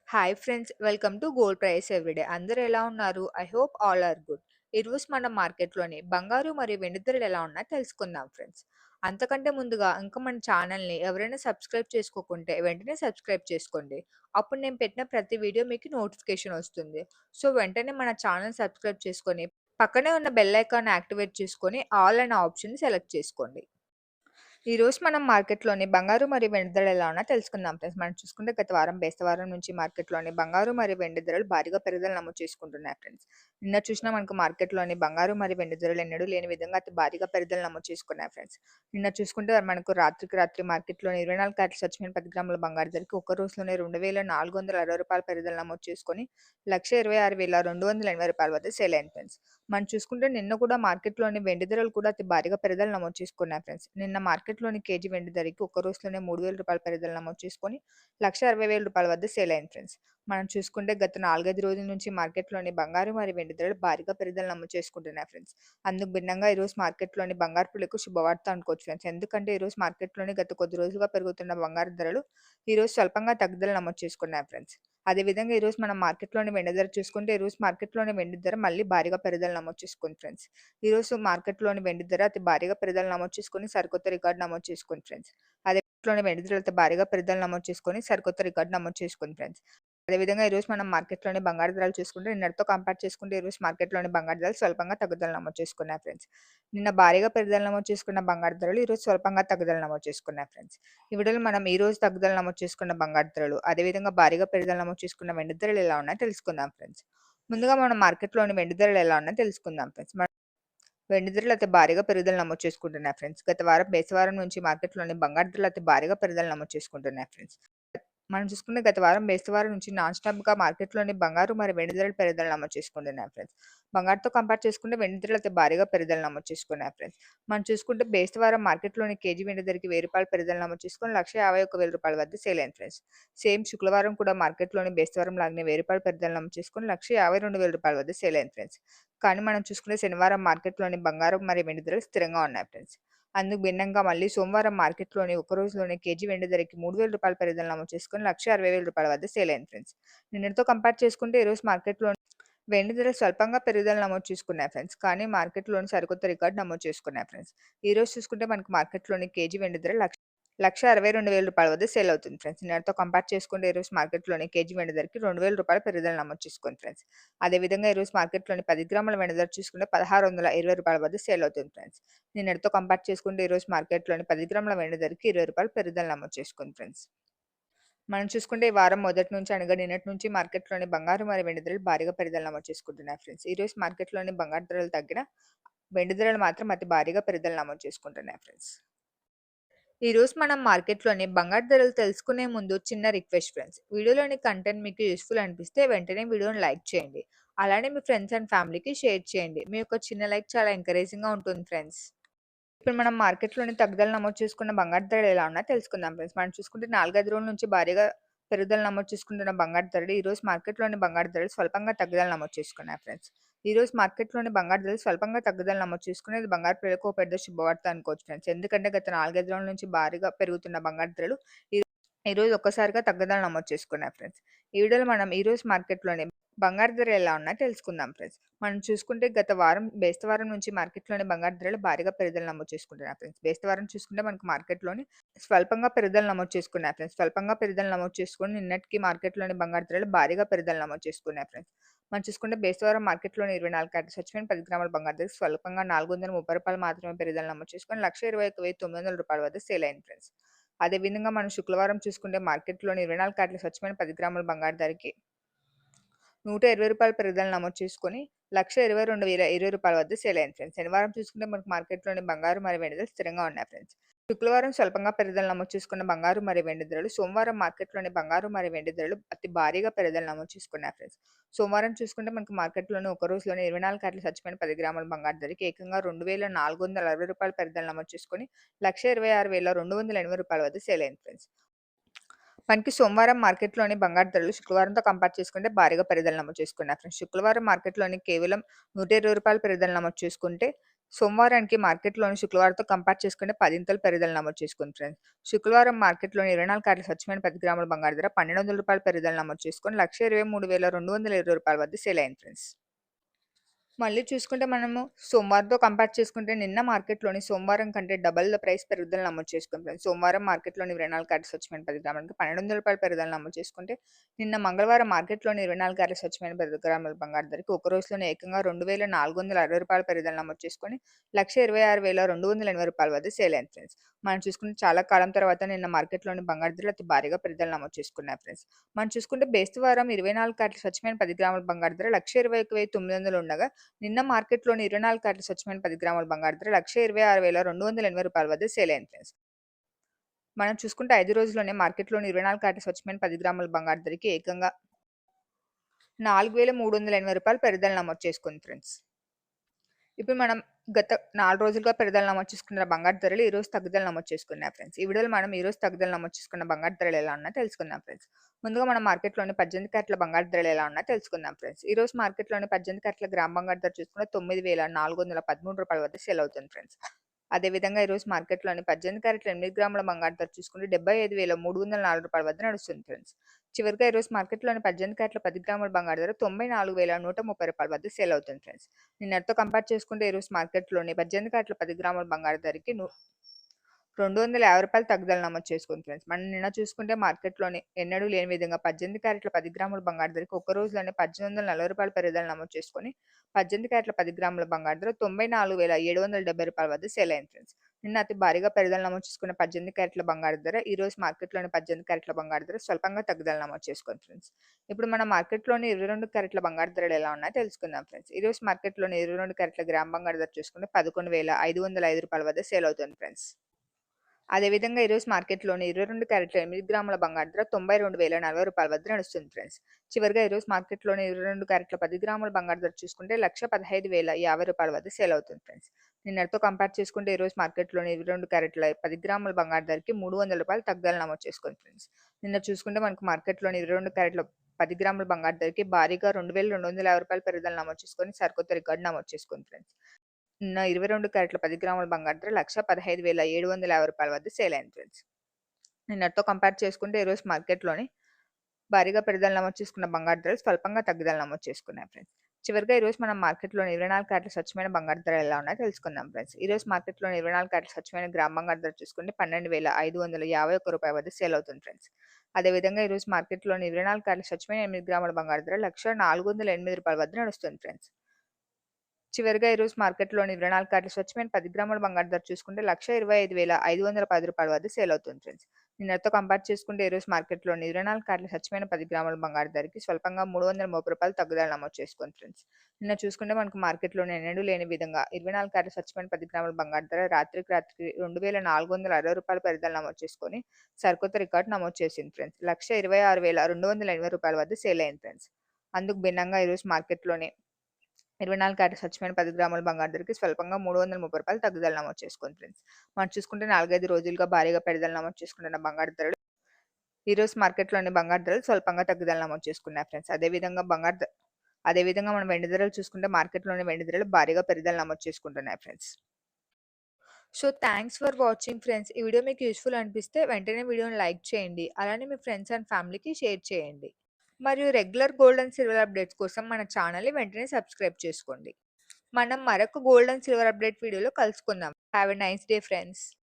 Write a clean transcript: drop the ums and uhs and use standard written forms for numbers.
Hi friends, welcome to gold price everyday. అందరూ ఎలా ఉన్నారు? I hope all are good. ఈరోజు మనం మార్కెట్లోని బంగారు మరియు వెండి ధరలు ఎలా ఉన్నాయో తెలుసుకుందాం ఫ్రెండ్స్. అంతకంటే ముందుగా ఇంకా మన ఛానల్ని ఎవరైనా సబ్స్క్రైబ్ చేసుకోకుంటే వెంటనే సబ్స్క్రైబ్ చేసుకోండి. అప్పుడు నేను పెట్టిన ప్రతి వీడియో మీకు నోటిఫికేషన్ వస్తుంది. సో వెంటనే మన ఛానల్ సబ్స్క్రైబ్ చేసుకొని పక్కనే ఉన్న బెల్ ఐకాన్ యాక్టివేట్ చేసుకొని ఆల్ అనే ఆప్షన్ సెలెక్ట్ చేసుకోండి. ఈరోజు మనం మార్కెట్‌లోని బంగారు మరియు వెండి ధరలు ఎలా ఉన్నాయో తెలుసుకుందాం ఫ్రెండ్స్. మనం చూసుకుంటే గత వారం బేస్తవారం నుంచి మార్కెట్‌లోని బంగారు మరియు వెండి ధరలు భారీగా పెరుగుదల నమోదు చేసుకుంటున్నాయి ఫ్రెండ్స్. నిన్న చూసినా మనకు మార్కెట్‌లోని బంగారు మరియు వెండి ధరలు ఎన్నడూ లేని విధంగా అతి భారీగా పెరుగుదల నమోదు చేసుకున్నాయి ఫ్రెండ్స్. నిన్న చూసుకుంటే మనకు రాత్రికి రాత్రి మార్కెట్‌లోని 24 క్యారెట్ల స్వచ్ఛమైన 10 గ్రాముల బంగారు ధరకి ఒక్క రోజులోనే రూ. 2,460 పెరుగుదల నమోదు చేసుకొని రూ. 1,26,280 వద్ద సేల్ అయింది ఫ్రెండ్స్. మనం చూసుకుంటే నిన్న కూడా మార్కెట్‌లోని వెండి ధరలు కూడా అతి భారీగా పెరుగుదల నమోదు చేసుకున్నాయి ఫ్రెండ్స్. నిన్న మార్కెట్‌లోని కేజీ వెండి ధరకి ఒక్క రోజులోనే రూ. 3,000 పెరుగుదల నమోదు చేసుకొని రూ. 1,60,000 వద్ద సేల్ అయింది ఫ్రెండ్స్. మనం చూసుకుంటే గత 4, 5 రోజుల నుంచి మార్కెట్‌లోని బంగారు మరియు వెండి ధరలు భారీగా పెరుగుదల నమోదు చేసుకుంటున్నాయి ఫ్రెండ్స్. అందుకు భిన్నంగా ఈరోజు మార్కెట్‌లోని బంగారు పుల్లకు శుభవార్త అనుకోవచ్చు ఫ్రెండ్స్. ఎందుకంటే ఈరోజు మార్కెట్‌లోని గత కొద్ది రోజులుగా పెరుగుతున్న బంగారు ధరలు ఈరోజు స్వల్పంగా తగ్గుదల నమోదు చేసుకున్నాయి ఫ్రెండ్స్. అదేవిధంగా ఈరోజు మనం మార్కెట్‌లోని వెండి ధర చూసుకుంటే ఈరోజు మార్కెట్‌లోని వెండి ధర మళ్ళీ భారీగా పెరుగుదల నమోదు చేసుకుంది ఫ్రెండ్స్. ఈరోజు మార్కెట్‌లోని వెండి ధర అతి భారీగా పెరుగుదల నమోదు చేసుకొని సరికొత్త రికార్డ్ నమోదు చేసుకుంది ఫ్రెండ్స్. అదే మార్కెట్‌లోని వెండి ధర అతి భారీగా పెరుగుదల నమోదు చేసుకొని సరికొత్త రికార్డ్ నమోదు చేసుకుంది ఫ్రెండ్స్. అదేవిధంగా ఈరోజు మనం మార్కెట్‌లోని బంగారు ధరలు చూసుకుంటే నిన్నటితో కంపేర్ చేసుకుంటే ఈరోజు మార్కెట్‌లోని బంగారు ధరలు స్వల్పంగా తగ్గుదల నమోదు చేసుకున్నాయి ఫ్రెండ్స్. నిన్న భారీగా పెరుగుదల నమోదు చేసుకున్న బంగారు ధరలు ఈరోజు స్వల్పంగా తగ్గుదల నమోదు చేసుకున్నాయి ఫ్రెండ్స్. ఈ వీడియోలో మనం ఈరోజు తగ్గుదల నమోదు చేసుకున్న బంగారు ధరలు, అదేవిధంగా భారీగా పెరుగుదల నమోదు చేసుకున్న వెండి ధరలు ఎలా ఉన్నాయో తెలుసుకుందాం ఫ్రెండ్స్. ముందుగా మనం మార్కెట్‌లోని వెండి ధరలు ఎలా ఉన్నాయో తెలుసుకుందాం ఫ్రెండ్స్. వెండి ధరలు అతి భారీగా పెరుగుదల నమోదు చేసుకుంటున్నాయి ఫ్రెండ్స్. గత వారం బేస్తవారం నుంచి మార్కెట్‌లోని బంగారు ధరలు అతి భారీగా పెరుగుదల నమోదు చేసుకుంటున్నాయి ఫ్రెండ్స్. మనం చూసుకుంటే గత వారం బేస్తవారం నుంచి నాన్ స్టాప్‌గా మార్కెట్‌లోని బంగారు మరియు వెండి ధరలు పెరుగుదల నమోదు చేసుకుంటున్నాయి ఫ్రెండ్స్. బంగారుతో కంపేర్ చేసుకుంటే వెండి ధరలు అతి భారీగా పెరుగుదల నమోదు చేసుకున్నాయి ఫ్రెండ్స్. మనం చూసుకుంటే బేస్తవారం మార్కెట్‌లోని కేజీ వెండి ధరకి రూ. 1000 పెరుగుదల నమోదు చేసుకొని రూ. 1,51,000 వద్ద సేల్ అయింది ఫ్రెండ్స్. సేమ్ శుక్రవారం కూడా మార్కెట్‌లోని బేస్తవారం లాగానే రూ. 1000 పెరుగుదల నమోదు చేసుకొని రూ. 1,52,000 వద్ద సేల్ అయింది ఫ్రెండ్స్. కానీ మనం చూసుకుంటే శనివారం మార్కెట్‌లోని బంగారం మరియు వెండి ధరలు స్థిరంగా ఉన్నాయి ఫ్రెండ్స్. అందుకు భిన్నంగా మళ్ళీ సోమవారం మార్కెట్‌లోని ఒక్క రోజులోనే కేజీ వెండి ధరకి రూ. 3,000 పెరుగుదల నమోదు చేసుకొని రూ. 1,60,000 వద్ద సేల్ అయింది ఫ్రెండ్స్. నిన్నటితో కంపేర్ చేసుకుంటే ఈరోజు మార్కెట్‌లో వెండి ధరలు స్వల్పంగా పెరుగుదల నమోదు చేసుకున్నాయి ఫ్రెండ్స్. కానీ మార్కెట్‌లోని సరికొత్త రికార్డ్ నమోదు చేసుకున్నాయి ఫ్రెండ్స్. ఈరోజు చూసుకుంటే మనకు మార్కెట్‌లోని కేజీ వెండి ధర రూ. 1,62,000 వద్ద సేల్ అవుతుంది ఫ్రెండ్స్. నిన్నటితో కంపేర్ చేసుకుంటే ఈరోజు మార్కెట్‌లోని కేజీ వెండి ధరకి రూ. 2,000 పెరుగుదల నమోదు చేసుకుంది ఫ్రెండ్స్. అదేవిధంగా ఈరోజు మార్కెట్‌లోని 10 గ్రాముల వెండి ధర చూసుకుంటే రూ. 1,620 వద్ద సేల్ అవుతుంది ఫ్రెండ్స్. నిన్నటితో కంపేర్ చేసుకుంటే ఈరోజు మార్కెట్‌లోని 10 గ్రాముల వెండి ధరకి రూ. 20 పెరుగుదల నమోదు చేసుకుంది ఫ్రెండ్స్. మనం చూసుకుంటే ఈ వారం మొదటి నుంచి అనగా నిన్నటి నుంచి మార్కెట్‌లోని బంగారు మరియు వెండి ధరలు భారీగా పెరుగుదల నమోదు చేసుకుంటున్నాయి ఫ్రెండ్స్. ఈరోజు మార్కెట్‌లోని బంగారు ధరలు తగ్గినా వెండి ధరలు మాత్రం అతి భారీగా పెరుగుదల నమోదు చేసుకుంటున్నాయి ఫ్రెండ్స్. ఈరోజు మనం మార్కెట్‌లోని బంగారు ధరలు తెలుసుకునే ముందు చిన్న రిక్వెస్ట్ ఫ్రెండ్స్. వీడియోలోని కంటెంట్ మీకు యూజ్‌ఫుల్ అనిపిస్తే వెంటనే వీడియోని లైక్ చేయండి. అలానే మీ ఫ్రెండ్స్ అండ్ ఫ్యామిలీకి షేర్ చేయండి. మీ యొక్క చిన్న లైక్ చాలా ఎంకరేజింగ్‌గా ఉంటుంది ఫ్రెండ్స్. ఇప్పుడు మనం మార్కెట్‌లోని తగ్గుదల నమోదు చేసుకున్న బంగారు ధరలు ఎలా ఉన్నాయో తెలుసుకుందాం ఫ్రెండ్స్. మనం చూసుకుంటే 4, 5 రోజుల నుంచి భారీగా పెరుగుదల నమోదు చేసుకుంటున్న బంగారు ధరలు ఈరోజు మార్కెట్‌లోని బంగారు ధరలు స్వల్పంగా తగ్గుదల నమోదు చేసుకున్నాయి ఫ్రెండ్స్. ఈరోజు మార్కెట్‌లోని బంగారు ధరలు స్వల్పంగా తగ్గుదల నమోదు చేసుకునేది బంగారు ప్రియులకు ఒక పెద్ద శుభవార్త అనుకోవచ్చు ఫ్రెండ్స్. ఎందుకంటే గత 4, 5 రోజుల నుంచి భారీగా పెరుగుతున్న బంగారు ధరలు ఈ ఈరోజు ఒక్కసారిగా తగ్గుదల నమోదు చేసుకున్నాయి ఫ్రెండ్స్. ఈ వీడియోలో మనం ఈరోజు మార్కెట్‌లోని బంగారు ధరలు ఎలా ఉన్నాయో తెలుసుకుందాం ఫ్రెండ్స్. మనం చూసుకుంటే గత వారం బేస్తవారం నుంచి మార్కెట్‌లోని బంగారు ధరలు భారీగా పెరుగుదల నమోదు చేసుకుంటున్నాయి ఫ్రెండ్స్. బేస్తవారం చూసుకుంటే మనకు మార్కెట్‌లోని స్వల్పంగా పెరుగుదల నమోదు చేసుకున్నాయి ఫ్రెండ్స్. స్వల్పంగా పెరుగుదల నమోదు చేసుకొని నిన్నటికి మార్కెట్‌లోని బంగారు ధరలు భారీగా పెరుగుదల నమోదు చేసుకున్నాయి ఫ్రెండ్స్. మనం చూసుకుంటే బేస్తవారం మార్కెట్‌లోని 24 క్యారెట్ల స్వచ్ఛమైన 10 గ్రాముల బంగారు ధర స్వల్పంగా రూ. 430 మాత్రమే పెరుగుదల నమోదు చేసుకొని రూ. 1,21,900 వద్ద సేల్ అయింది ఫ్రెండ్స్. అదేవిధంగా మనం శుక్రవారం చూసుకుంటే మార్కెట్‌లోని 24 క్యారెట్ల స్వచ్ఛమైన 10 గ్రాముల బంగారు ధరకి రూ. 120 పెరుగుదల నమోదు చేసుకొని రూ. 1,22,020 వద్ద సేల్ అయింది ఫ్రెండ్స్. శనివారం చూసుకుంటే మనకు మార్కెట్‌లోని బంగారు మరియు వెండి ధరలు స్థిరంగా ఉన్నాయి ఫ్రెండ్స్. శుక్రవారం స్వల్పంగా పెరుగుదల నమోదు చేసుకున్న బంగారు మరియు వెండి ధరలు సోమవారం మార్కెట్‌లోని బంగారు మరియు వెండి ధరలు అతి భారీగా పెరుగుదల నమోదు చేసుకున్నాయి ఫ్రెండ్స్. సోమవారం చూసుకుంటే మనకు మార్కెట్‌లోని ఒక రోజులోనే 24 క్యారెట్ల స్వచ్ఛమైన 10 గ్రాముల బంగారు ధరకి ఏకంగా రూ. 2,460 పెరుగుదల నమోదు చేసుకొని రూ. 1,26,280 వద్ద సేల్ అయింది ఫ్రెండ్స్. మనకి సోమవారం మార్కెట్‌లోని బంగారు ధరలు శుక్రవారంతో కంపేర్ చేసుకుంటే భారీగా పెరుగుదల నమోదు చేసుకున్నాయి ఫ్రెండ్స్. శుక్రవారం మార్కెట్‌లోని కేవలం రూ. 120 పెరుగుదల నమోదు చేసుకుంటే సోమవారానికి మార్కెట్‌లోని శుక్రవారంతో కంపేర్ చేసుకుంటే పదింతలు పెరుగుదల నమోదు చేసుకుంది ఫ్రెండ్స్. శుక్రవారం మార్కెట్‌లోని 24 క్యారెట్ల స్వచ్ఛమైన 10 గ్రాముల బంగారు ధర రూ. 1,200 పెరుగుదల నమోదు చేసుకొని రూ. 1,23,220 వద్ద సేల్ అయింది ఫ్రెండ్స్. మళ్ళీ చూసుకుంటే మనము సోమవారంతో కంపేర్ చేసుకుంటే నిన్న మార్కెట్‌లోని సోమవారం కంటే డబుల్ ద ప్రైస్ పెరుగుదల నమోదు చేసుకుంది ఫ్రెండ్స్. సోమవారం మార్కెట్‌లోని 24 క్యారెట్ల స్వచ్ఛమైన 10 గ్రాములకి రూ. 1,200 పెరుగుదల నమోదు చేసుకుంటే, నిన్న మంగళవారం మార్కెట్‌లోని 24 క్యారెట్ల స్వచ్ఛమైన 10 గ్రాముల బంగారు ధరకి ఒక రోజులోనే ఏకంగా రూ. 2,460 పెరుగుదల నమోదు చేసుకొని రూ. 1,26,280 వద్ద సేల్ అయింది ఫ్రెండ్స్. మనం చూసుకుంటే చాలా కాలం తర్వాత నిన్న మార్కెట్‌లోని బంగారు ధరలు అతి భారీగా పెరుగుదల నమోదు చేసుకున్నాయి ఫ్రెండ్స్. మనం చూసుకుంటే బేస్తవారం 24 క్యారెట్ల స్వచ్ఛమైన 10 గ్రాముల బంగారు ధర 1,21,900 ఉండగా, నిన్న మార్కెట్‌లోని 24 క్యారెట్ల స్వచ్ఛమైన 10 గ్రాముల బంగారు ధర రూ. 1,26,280 వద్ద సేల్ అయింది ఫ్రెండ్స్. మనం చూసుకుంటే 5 రోజుల్లోనే మార్కెట్‌లోని 24 క్యారెట్ల స్వచ్ఛమైన 10 గ్రాముల బంగారు ధరకి ఏకంగా రూ. 4,380 పెరుగుదల నమోదు చేసుకుంది ఫ్రెండ్స్. ఇప్పుడు మనం గత 4 రోజులుగా పెరుగుదల నమోదు చేసుకున్న బంగారు ధరలు ఈరోజు తగ్గుదల నమోదు చేసుకున్నాయి ఫ్రెండ్స్. ఈ వీడియోలో మనం ఈరోజు తగ్గుదల నమోదు చేసుకున్న బంగారు ధరలు ఎలా ఉన్నాయో తెలుసుకుందాం ఫ్రెండ్స్. ముందుగా మనం మార్కెట్‌లోని 18 క్యారెట్ల బంగారు ధరలు ఎలా ఉన్నాయో తెలుసుకుందాం ఫ్రెండ్స్. ఈరోజు మార్కెట్‌లోని 18 క్యారెట్ల గ్రామ్ బంగారు ధర చూసుకుంటే రూ. 9,413 వద్ద సేల్ అవుతుంది ఫ్రెండ్స్. అదేవిధంగా ఈరోజు మార్కెట్‌లోని 18 క్యారెట్ల 8 గ్రాముల బంగారు ధర చూసుకుంటే రూ. 75,304 వద్ద నడుస్తుంది ఫ్రెండ్స్. చివరిగా ఈరోజు మార్కెట్‌లోని 18 క్యారెట్ల 10 గ్రాముల బంగారు ధర రూ. 94,130 వద్ద సేల్ అవుతుంది ఫ్రెండ్స్. నిన్నటితో కంపేర్ చేసుకుంటే ఈరోజు మార్కెట్‌లోని 18 క్యారెట్ల 10 గ్రాముల బంగారు ధరకి రూ. 250 తగ్గుదల నమోదు చేసుకుంది ఫ్రెండ్స్. మనం నిన్న చూసుకుంటే మార్కెట్‌లోని ఎన్నడూ లేని విధంగా 18 క్యారెట్ల 10 గ్రాముల బంగారు ధరకి ఒక్క రోజులోనే రూ. 1,840 పెరుగుదల నమోదు చేసుకొని 18 క్యారెట్ల 10 గ్రాముల బంగారు ధర రూ. 94,770 వద్ద సేల్ అయింది ఫ్రెండ్స్. నిన్న అతి భారీగా పెరుగుదల నమోదు చేసుకున్న 18 క్యారెట్ల బంగారు ధర ఈరోజు మార్కెట్‌లోని 18 క్యారెట్ల బంగారు ధర స్వల్పంగా తగ్గుదల నమోదు చేసుకుంది ఫ్రెండ్స్. ఇప్పుడు మన మార్కెట్‌లోని 22 క్యారెట్ల బంగారు ధరలు ఎలా ఉన్నాయో తెలుసుకుందాం ఫ్రెండ్స్. ఈరోజు మార్కెట్‌లోని 22 క్యారెట్ల గ్రామ్ బంగారు ధర చూసుకుంటే రూ. 11,505 వద్ద సేల్ అవుతుంది ఫ్రెండ్స్. అదేవిధంగా ఈరోజు మార్కెట్‌లోని 22 క్యారెట్ల 8 గ్రాముల బంగారు ధర రూ. 92,040 వద్ద నడుస్తుంది ఫ్రెండ్స్. చివరిగా ఈరోజు మార్కెట్‌లోని 22 క్యారెట్ల 10 గ్రాముల బంగారు ధర చూసుకుంటే రూ. 1,15,050 వద్ద సేల్ అవుతుంది ఫ్రెండ్స్. నిన్నటితో కంపేర్ చేసుకుంటే ఈరోజు మార్కెట్‌లోని 22 క్యారెట్ల 10 గ్రాముల బంగారు ధరకి రూ. 300 తగ్గుదల నమోదు చేసుకుంది ఫ్రెండ్స్. నిన్న చూసుకుంటే మనకు మార్కెట్‌లోని 22 క్యారెట్ల 10 గ్రాముల బంగారు ధరకి భారీగా రూ. 2,250 పెరుగుదల నమోదు చేసుకొని సరికొత్త రికార్డ్ నమోదు చేసుకుంది ఫ్రెండ్స్. నిన్న 22 క్యారెట్ల 10 గ్రాముల బంగారు ధర రూ. 1,15,750 వద్ద సేల్ అయింది ఫ్రెండ్స్. నిన్నటితో కంపేర్ చేసుకుంటే ఈరోజు మార్కెట్‌లోని భారీగా పెరుగుదల నమోదు చేసుకున్న బంగారు ధరలు స్వల్పంగా తగ్గుదల నమోదు చేసుకున్నాయి ఫ్రెండ్స్. చివరిగా ఈరోజు మనం మార్కెట్‌లోని 24 క్యారెట్ల స్వచ్ఛమైన బంగారు ధర ఎలా ఉన్నాయో తెలుసుకుందాం ఫ్రెండ్స్. ఈరోజు మార్కెట్‌లోని 24 క్యారెట్ల స్వచ్ఛమైన గ్రామ్ బంగారు ధర చూసుకుంటే రూ. 12,551 వద్ద సేల్ అవుతుంది ఫ్రెండ్స్. అదేవిధంగా ఈరోజు మార్కెట్‌లోని 24 క్యారెట్ల స్వచ్ఛమైన 8 గ్రాముల బంగారు ధర రూ. 1,408 వద్ద నడుస్తుంది ఫ్రెండ్స్. చివరిగా ఈరోజు మార్కెట్‌లోని 24 క్యారెట్ల స్వచ్ఛమైన 10 గ్రాముల బంగారు ధర చూసుకుంటే రూ. 1,25,510 వద్ద సేల్ అవుతుంది ఫ్రెండ్స్. నిన్నటితో కంపేర్ చేసుకుంటే ఈరోజు మార్కెట్‌లోని 24 క్యారెట్ల స్వచ్ఛమైన 10 గ్రాముల బంగారు ధరకి స్వల్పంగా రూ. 330 తగ్గుదల నమోదు చేసుకుంది ఫ్రెండ్స్. నిన్న చూసుకుంటే మనకు మార్కెట్‌లోని ఎన్నడూ లేని విధంగా 24 క్యారెట్ల స్వచ్ఛమైన 10 గ్రాముల బంగారు ధర రాత్రికి రాత్రికి రూ. 2,460 పెరుగుదల నమోదు చేసుకొని సరికొత్త రికార్డ్ నమోదు చేసింది ఫ్రెండ్స్. రూ. 1,26,280 వద్ద సేల్ అయింది ఫ్రెండ్స్. అందుకు భిన్నంగా ఈరోజు మార్కెట్‌లోని 24 క్యారెట్ల స్వచ్ఛమైన 10 గ్రాముల బంగారు ధరకి స్వల్పంగా రూ. 330 తగ్గుదల నమోదు చేసుకుంది ఫ్రెండ్స్. మనం చూసుకుంటే 4, 5 రోజులుగా భారీగా పెరుగుదల నమోదు చేసుకుంటున్న బంగారు ధరలు ఈరోజు మార్కెట్‌లోని బంగారు ధరలు స్వల్పంగా తగ్గుదల నమోదు చేసుకున్నాయి ఫ్రెండ్స్. అదేవిధంగా మనం వెండి ధరలు చూసుకుంటే మార్కెట్‌లోని వెండి ధరలు భారీగా పెరుగుదల నమోదు చేసుకుంటున్నాయి friends. So, thanks for watching friends. ఈ వీడియో మీకు యూజ్‌ఫుల్ అనిపిస్తే వెంటనే వీడియోని లైక్ చేయండి. అలానే మీ ఫ్రెండ్స్ అండ్ ఫ్యామిలీకి షేర్ చేయండి. మరియు regular gold and silver updates కోసం మన ఛానెల్‌ని వెంటనే సబ్స్క్రైబ్ చేసుకోండి. మనం మరొక గోల్డ్ అండ్ సిల్వర్ అప్డేట్ వీడియోలో కలుసుకుందాం. Have a nice day friends.